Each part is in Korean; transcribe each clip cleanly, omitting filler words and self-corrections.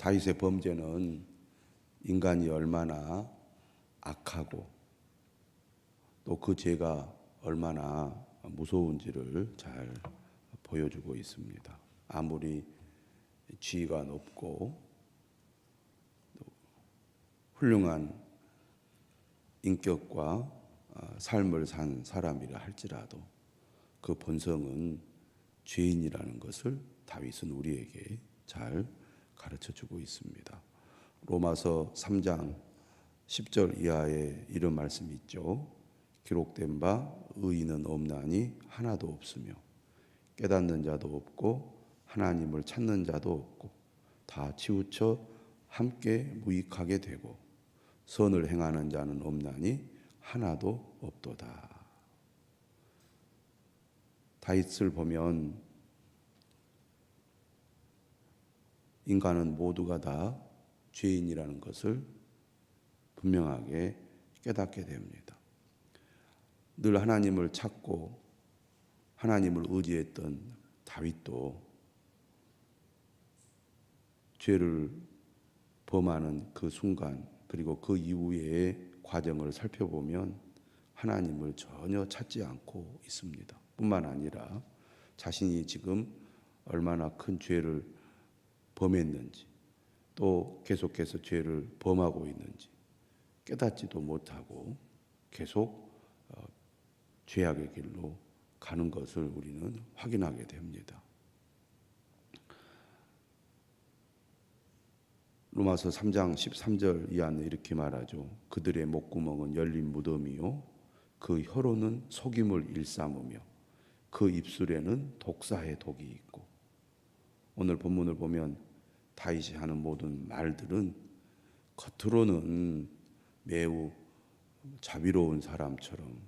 다윗의 범죄는 인간이 얼마나 악하고 또 그 죄가 얼마나 무서운지를 잘 보여주고 있습니다. 아무리 지위가 높고 훌륭한 인격과 삶을 산 사람이라 할지라도 그 본성은 죄인이라는 것을 다윗은 우리에게 잘 가르쳐주고 있습니다. 로마서 3장 10절 이하에 이런 말씀이 있죠. 기록된 바 의인은 없나니 하나도 없으며 깨닫는 자도 없고 하나님을 찾는 자도 없고 다 치우쳐 함께 무익하게 되고 선을 행하는 자는 없나니 하나도 없도다. 다윗을 보면 인간은 모두가 다 죄인이라는 것을 분명하게 깨닫게 됩니다. 늘 하나님을 찾고 하나님을 의지했던 다윗도 죄를 범하는 그 순간 그리고 그 이후의 과정을 살펴보면 하나님을 전혀 찾지 않고 있습니다. 뿐만 아니라 자신이 지금 얼마나 큰 죄를 범했는지 또 계속해서 죄를 범하고 있는지 깨닫지도 못하고 계속 죄악의 길로 가는 것을 우리는 확인하게 됩니다. 로마서 3장 13절 이하는 이렇게 말하죠. 그들의 목구멍은 열린 무덤이요 그 혀로는 속임을 일삼으며 그 입술에는 독사의 독이 있고. 오늘 본문을 보면 다윗이 하는 모든 말들은 겉으로는 매우 자비로운 사람처럼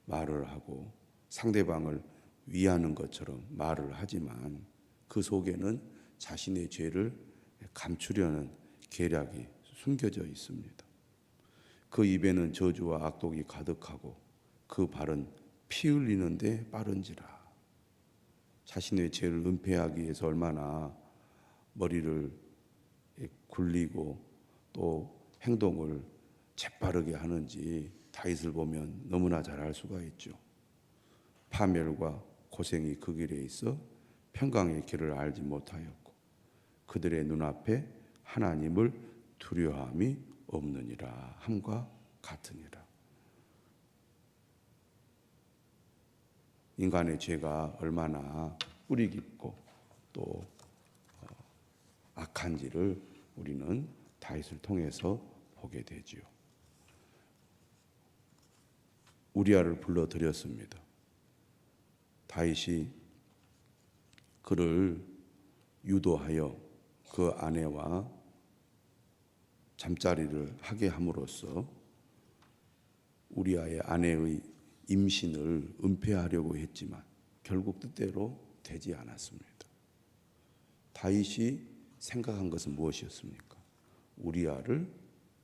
말을 하고 상대방을 위하는 것처럼 말을 하지만 그 속에는 자신의 죄를 감추려는 계략이 숨겨져 있습니다. 그 입에는 저주와 악독이 가득하고 그 발은 피 흘리는데 빠른지라. 자신의 죄를 은폐하기 위해서 얼마나 머리를 굴리고 또 행동을 재빠르게 하는지 다윗을 보면 너무나 잘 알 수가 있죠. 파멸과 고생이 그 길에 있어 평강의 길을 알지 못하였고 그들의 눈앞에 하나님을 두려워함이 없느니라 함과 같으니라. 인간의 죄가 얼마나 뿌리 깊고 또 악한지를 우리는 다윗을 통해서 보게 되지요. 우리아를 불러들였습니다. 다윗이 그를 유도하여 그 아내와 잠자리를 하게 함으로써 우리아의 아내의 임신을 은폐하려고 했지만 결국 뜻대로 되지 않았습니다. 다윗이 생각한 것은 무엇이었습니까? 우리아를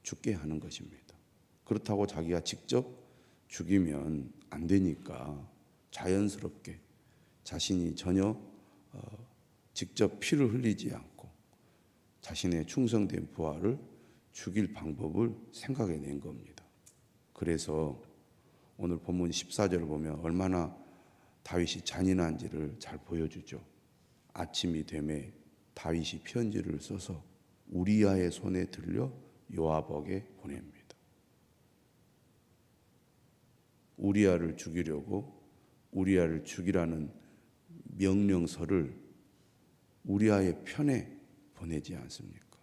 죽게 하는 것입니다. 그렇다고 자기가 직접 죽이면 안 되니까 자연스럽게 자신이 전혀 직접 피를 흘리지 않고 자신의 충성된 부하를 죽일 방법을 생각해낸 겁니다. 그래서 오늘 본문 14절을 보면 얼마나 다윗이 잔인한지를 잘 보여주죠. 아침이 되매 다윗이 편지를 써서 우리아의 손에 들려 요압에게 보냅니다. 우리아를 죽이려고 우리아를 죽이라는 명령서를 우리아의 편에 보내지 않습니까?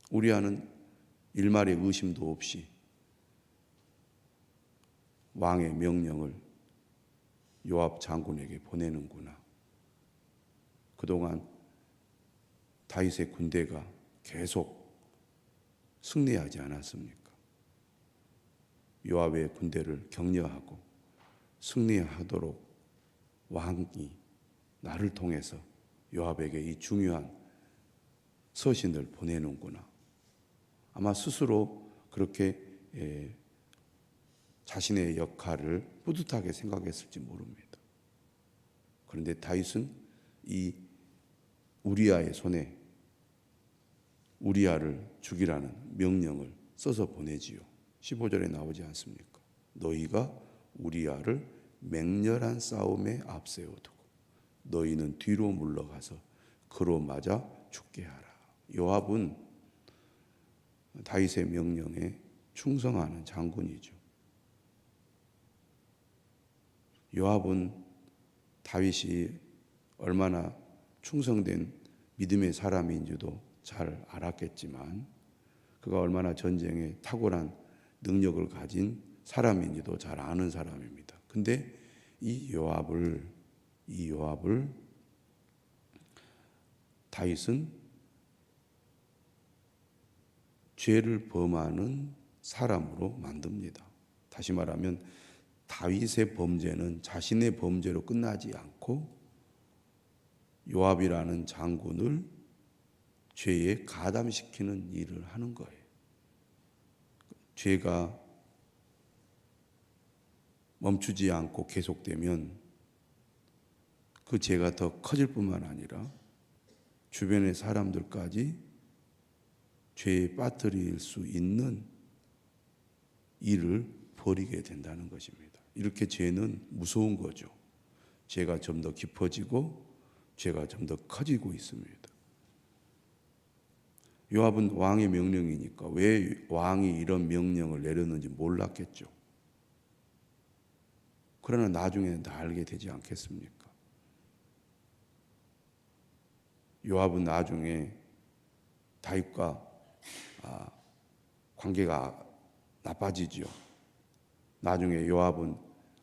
우리아는 일말의 의심도 없이 왕의 명령을 요압 장군에게 보내는구나. 그동안 다윗의 군대가 계속 승리하지 않았습니까? 요압의 군대를 격려하고 승리하도록 왕이 나를 통해서 요압에게 이 중요한 서신을 보내는구나. 아마 스스로 그렇게 자신의 역할을 뿌듯하게 생각했을지 모릅니다. 그런데 다윗은 이 우리아의 손에 우리아를 죽이라는 명령을 써서 보내지요. 15절에 나오지 않습니까? 너희가 우리아를 맹렬한 싸움에 앞세워두고 너희는 뒤로 물러가서 그로 맞아 죽게 하라. 요압은 다윗의 명령에 충성하는 장군이죠. 요압은 다윗이 얼마나 충성된 믿음의 사람인지도 잘 알았겠지만 그가 얼마나 전쟁에 탁월한 능력을 가진 사람인지도 잘 아는 사람입니다. 근데 이 요압을 다윗은 죄를 범하는 사람으로 만듭니다. 다시 말하면 다윗의 범죄는 자신의 범죄로 끝나지 않고 요압이라는 장군을 죄에 가담시키는 일을 하는 거예요. 죄가 멈추지 않고 계속되면 그 죄가 더 커질 뿐만 아니라 주변의 사람들까지 죄에 빠뜨릴 수 있는 일을 벌이게 된다는 것입니다. 이렇게 죄는 무서운 거죠. 죄가 좀 더 깊어지고 죄가 좀 더 커지고 있습니다. 요압은 왕의 명령이니까 왜 왕이 이런 명령을 내렸는지 몰랐겠죠. 그러나 나중에 다 알게 되지 않겠습니까? 요압은 나중에 다윗과 관계가 나빠지죠. 나중에 요압은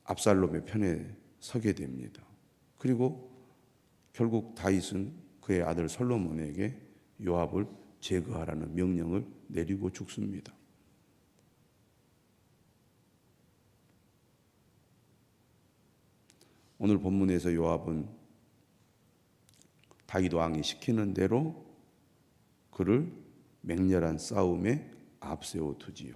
압살롬의 편에 서게 됩니다. 그리고 결국 다윗은 그의 아들 솔로몬에게 요압을 제거하라는 명령을 내리고 죽습니다. 오늘 본문에서 요압은 다윗 왕이 시키는 대로 그를 맹렬한 싸움에 앞세워 두지요.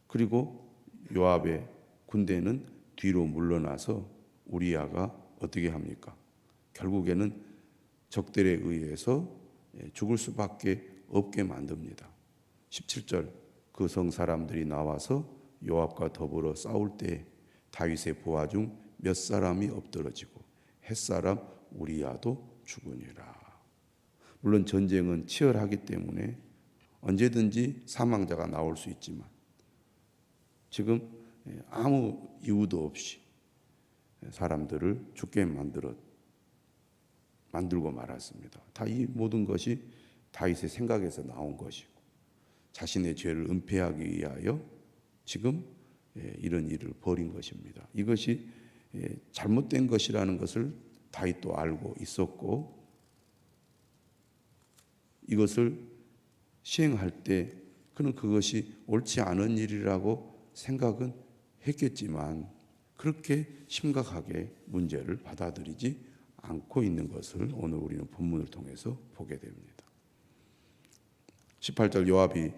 그리고 요압의 군대는 뒤로 물러나서 우리아가 어떻게 합니까? 결국에는 적들에 의해서 죽을 수밖에 없게 만듭니다. 17절 그 성 사람들이 나와서 요압과 더불어 싸울 때 다윗의 부하 중 몇 사람이 엎드러지고 햇사람 우리아도 죽으니라. 물론 전쟁은 치열하기 때문에 언제든지 사망자가 나올 수 있지만 지금 아무 이유도 없이 사람들을 죽게 만들고 말았습니다. 다 이 모든 것이 다윗의 생각에서 나온 것이고 자신의 죄를 은폐하기 위하여 지금 이런 일을 벌인 것입니다. 이것이 잘못된 것이라는 것을 다윗도 알고 있었고 이것을 시행할 때 그는 그것이 옳지 않은 일이라고 생각은 했겠지만 그렇게 심각하게 문제를 받아들이지 않고 있는 것을 오늘 우리는 본문을 통해서 보게 됩니다. 18절 요압이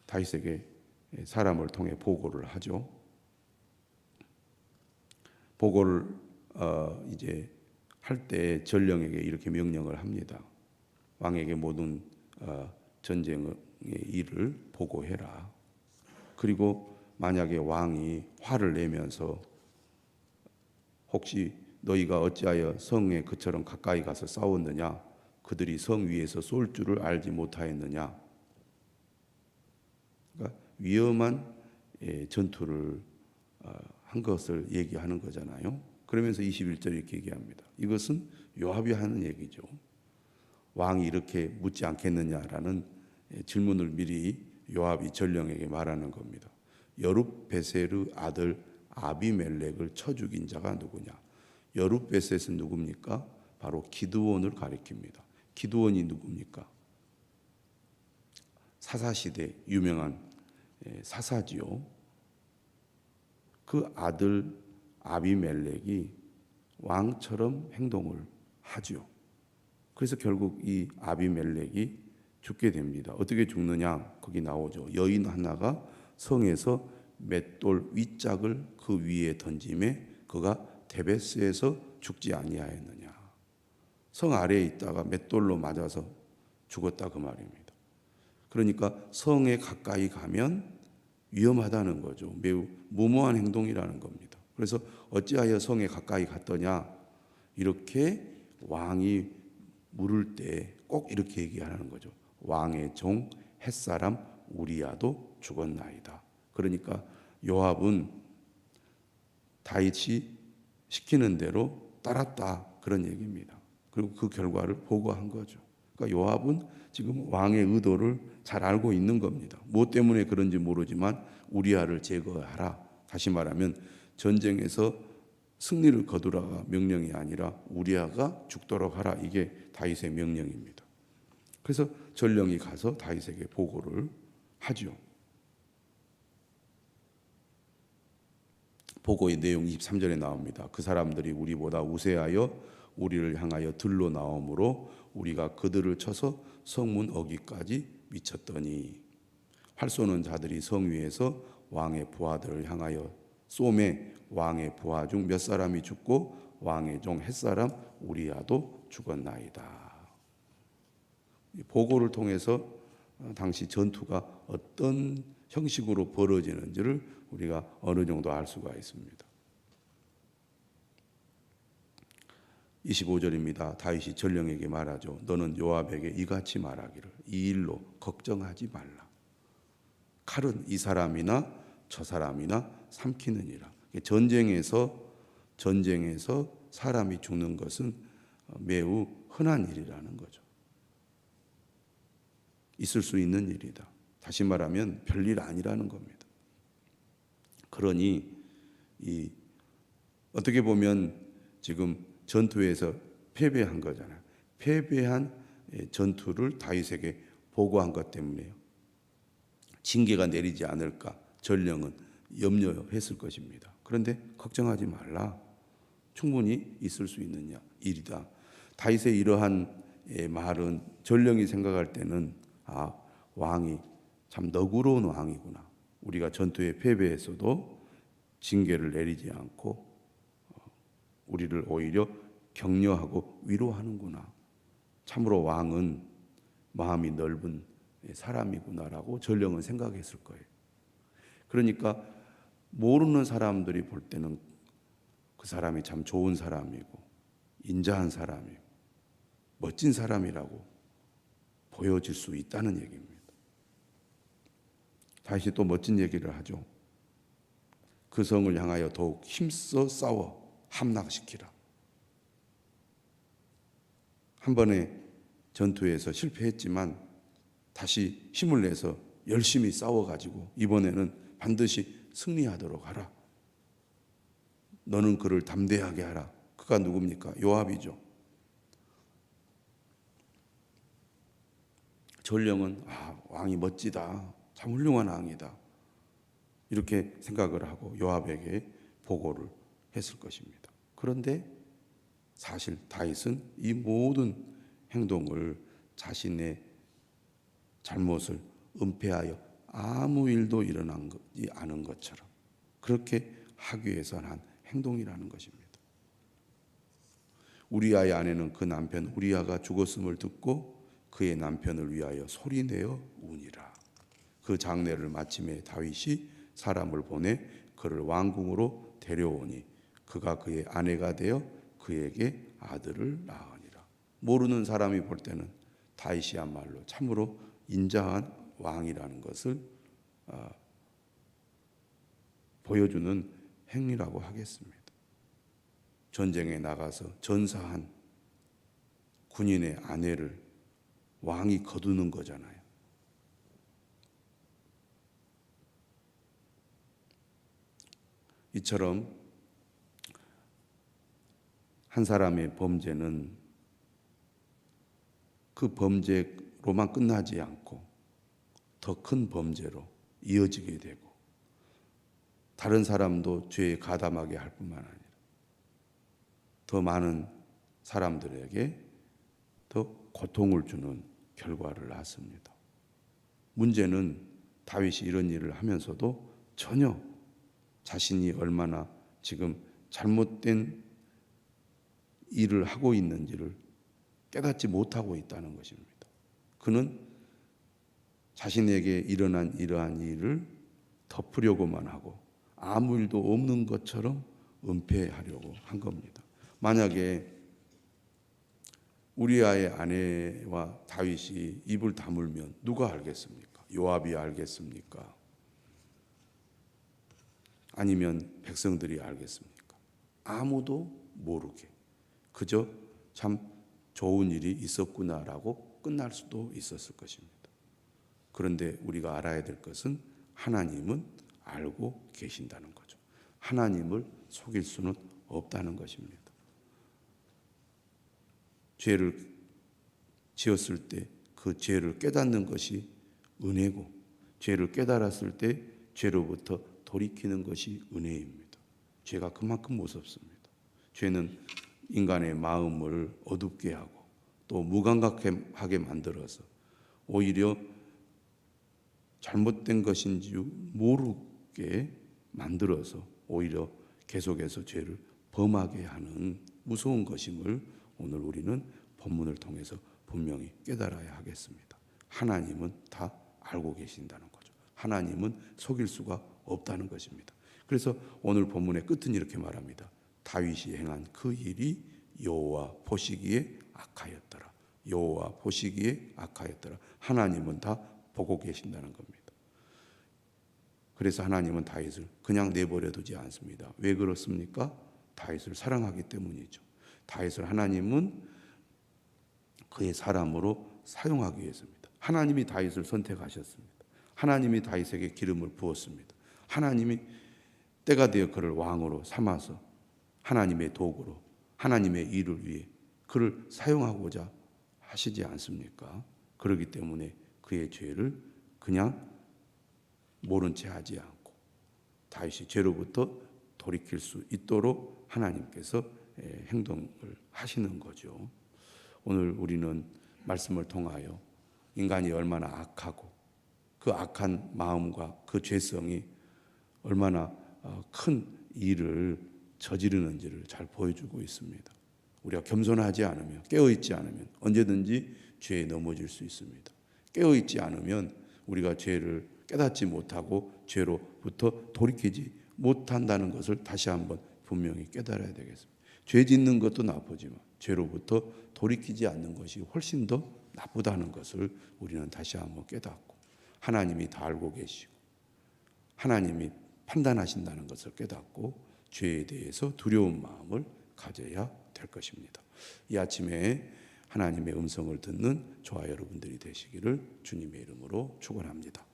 다윗에게 사람을 통해 보고를 하죠. 보고를 이제 할 때 전령에게 이렇게 명령을 합니다. 왕에게 모든 전쟁의 일을 보고해라. 그리고 만약에 왕이 화를 내면서 혹시 너희가 어찌하여 성에 그처럼 가까이 가서 싸웠느냐? 그들이 성 위에서 쏠 줄을 알지 못하였느냐? 그러니까 위험한 전투를 한 것을 얘기하는 거잖아요. 그러면서 21절 이렇게 얘기합니다. 이것은 요압이 하는 얘기죠. 왕이 이렇게 묻지 않겠느냐라는 질문을 미리 요압이 전령에게 말하는 겁니다. 여룹베셋의 아들 아비멜렉을 쳐 죽인 자가 누구냐? 여룹베셋은 누굽니까? 바로 기드온을 가리킵니다. 기드온이 누굽니까? 사사시대 유명한 사사지요. 그 아들 아비멜렉이 왕처럼 행동을 하죠. 그래서 결국 이 아비멜렉이 죽게 됩니다. 어떻게 죽느냐? 거기 나오죠. 여인 하나가 성에서 맷돌 윗짝을 그 위에 던짐에 그가 데베스에서 죽지 아니하였느냐. 성 아래에 있다가 맷돌로 맞아서 죽었다 그 말입니다. 그러니까 성에 가까이 가면 위험하다는 거죠. 매우 무모한 행동이라는 겁니다. 그래서 어찌하여 성에 가까이 갔더냐, 이렇게 왕이 물을 때 꼭 이렇게 얘기하는 거죠. 왕의 종 햇사람 우리야도 죽었나이다. 그러니까 요압은 다윗이 시키는 대로 따랐다, 그런 얘기입니다. 그리고 그 결과를 보고한 거죠. 그러니까 요압은 지금 왕의 의도를 잘 알고 있는 겁니다. 무엇 때문에 그런지 모르지만 우리야를 제거하라. 다시 말하면 전쟁에서 승리를 거두라가 명령이 아니라 우리야가 죽도록 하라, 이게 다윗의 명령입니다. 그래서 전령이 가서 다윗에게 보고를 하죠. 보고의 내용 23절에 나옵니다. 그 사람들이 우리보다 우세하여 우리를 향하여 들로 나오므로 우리가 그들을 쳐서 성문 어귀까지 미쳤더니, 활 쏘는 자들이 성 위에서 왕의 부하들을 향하여 쏘매 왕의 부하 중 몇 사람이 죽고 왕의 종 햇사람 우리야도 죽었나이다. 보고를 통해서 당시 전투가 어떤 형식으로 벌어지는지를 우리가 어느 정도 알 수가 있습니다. 25절입니다. 다윗이 전령에게 말하죠. 너는 요압에게 이같이 말하기를, 이 일로 걱정하지 말라. 칼은 이 사람이나 저 사람이나 삼키느니라. 전쟁에서 사람이 죽는 것은 매우 흔한 일이라는 거죠. 있을 수 있는 일이다. 다시 말하면 별일 아니라는 겁니다. 그러니 어떻게 보면 지금 전투에서 패배한 거잖아요. 패배한 전투를 다윗에게 보고한 것 때문에요. 징계가 내리지 않을까 전령은 염려했을 것입니다. 그런데 걱정하지 말라. 충분히 있을 수 있는 일이다. 다윗의 이러한 말은 전령이 생각할 때는 왕이 참 너그러운 왕이구나. 우리가 전투에 패배했어도 징계를 내리지 않고 우리를 오히려 격려하고 위로하는구나. 참으로 왕은 마음이 넓은 사람이구나라고 전령은 생각했을 거예요. 그러니까 모르는 사람들이 볼 때는 그 사람이 참 좋은 사람이고 인자한 사람이고 멋진 사람이라고 보여질 수 있다는 얘기입니다. 다시 또 멋진 얘기를 하죠. 그 성을 향하여 더욱 힘써 싸워 함락시키라. 한 번의 전투에서 실패했지만 다시 힘을 내서 열심히 싸워가지고 이번에는 반드시 승리하도록 하라. 너는 그를 담대하게 하라. 그가 누굽니까? 요압이죠. 전령은 왕이 멋지다. 참 훌륭한 왕이다. 이렇게 생각을 하고 요압에게 보고를 했을 것입니다. 그런데 사실 다윗은 이 모든 행동을 자신의 잘못을 은폐하여 아무 일도 일어나지 않은 것처럼 그렇게 하기 위해서 한 행동이라는 것입니다. 우리아의 아내는 그 남편 우리아가 죽었음을 듣고 그의 남편을 위하여 소리내어 우니라. 그 장례를 마침에 다윗이 사람을 보내 그를 왕궁으로 데려오니 그가 그의 아내가 되어 그에게 아들을 낳으니라. 모르는 사람이 볼 때는 다윗이야말로 참으로 인자한 왕이라는 것을 보여주는 행위라고 하겠습니다. 전쟁에 나가서 전사한 군인의 아내를 왕이 거두는 거잖아요. 이처럼 한 사람의 범죄는 그 범죄로만 끝나지 않고 더 큰 범죄로 이어지게 되고 다른 사람도 죄에 가담하게 할 뿐만 아니라 더 많은 사람들에게 더 고통을 주는 결과를 낳습니다. 문제는 다윗이 이런 일을 하면서도 전혀 자신이 얼마나 지금 잘못된 일을 하고 있는지를 깨닫지 못하고 있다는 것입니다. 그는 자신에게 일어난 이러한 일을 덮으려고만 하고 아무 일도 없는 것처럼 은폐하려고 한 겁니다. 만약에 우리아의 아내와 다윗이 입을 다물면 누가 알겠습니까? 요압이 알겠습니까? 아니면 백성들이 알겠습니까? 아무도 모르게 그저 참 좋은 일이 있었구나라고 끝날 수도 있었을 것입니다. 그런데 우리가 알아야 될 것은 하나님은 알고 계신다는 거죠. 하나님을 속일 수는 없다는 것입니다. 죄를 지었을 때 그 죄를 깨닫는 것이 은혜고, 죄를 깨달았을 때 죄로부터 돌이키는 것이 은혜입니다. 죄가 그만큼 무섭습니다. 죄는 인간의 마음을 어둡게 하고 또 무감각하게 만들어서 오히려 잘못된 것인지 모르게 만들어서 오히려 계속해서 죄를 범하게 하는 무서운 것임을 오늘 우리는 본문을 통해서 분명히 깨달아야 하겠습니다. 하나님은 다 알고 계신다는 거죠. 하나님은 속일 수가 없다는 것입니다. 그래서 오늘 본문의 끝은 이렇게 말합니다. 다윗이 행한 그 일이 여호와 보시기에 악하였더라. 여호와 보시기에 악하였더라. 하나님은 다 보고 계신다는 겁니다. 그래서 하나님은 다윗을 그냥 내버려 두지 않습니다. 왜 그렇습니까? 다윗을 사랑하기 때문이죠. 다윗을 하나님은 그의 사람으로 사용하기 위해서입니다. 하나님이 다윗을 선택하셨습니다. 하나님이 다윗에게 기름을 부었습니다. 하나님이 때가 되어 그를 왕으로 삼아서 하나님의 도구로 하나님의 일을 위해 그를 사용하고자 하시지 않습니까? 그렇기 때문에 그의 죄를 그냥 모른 채 하지 않고 다윗이 죄로부터 돌이킬 수 있도록 하나님께서 행동을 하시는 거죠. 오늘 우리는 말씀을 통하여 인간이 얼마나 악하고 그 악한 마음과 그 죄성이 얼마나 큰 일을 저지르는지를 잘 보여주고 있습니다. 우리가 겸손하지 않으면, 깨어있지 않으면 언제든지 죄에 넘어질 수 있습니다. 깨어있지 않으면 우리가 죄를 깨닫지 못하고 죄로부터 돌이키지 못한다는 것을 다시 한번 분명히 깨달아야 되겠습니다. 죄 짓는 것도 나쁘지만 죄로부터 돌이키지 않는 것이 훨씬 더 나쁘다는 것을 우리는 다시 한번 깨닫고 하나님이 다 알고 계시고 하나님이 판단하신다는 것을 깨닫고 죄에 대해서 두려운 마음을 가져야 될 것입니다. 이 아침에 하나님의 음성을 듣는 저와 여러분들이 되시기를 주님의 이름으로 축원합니다.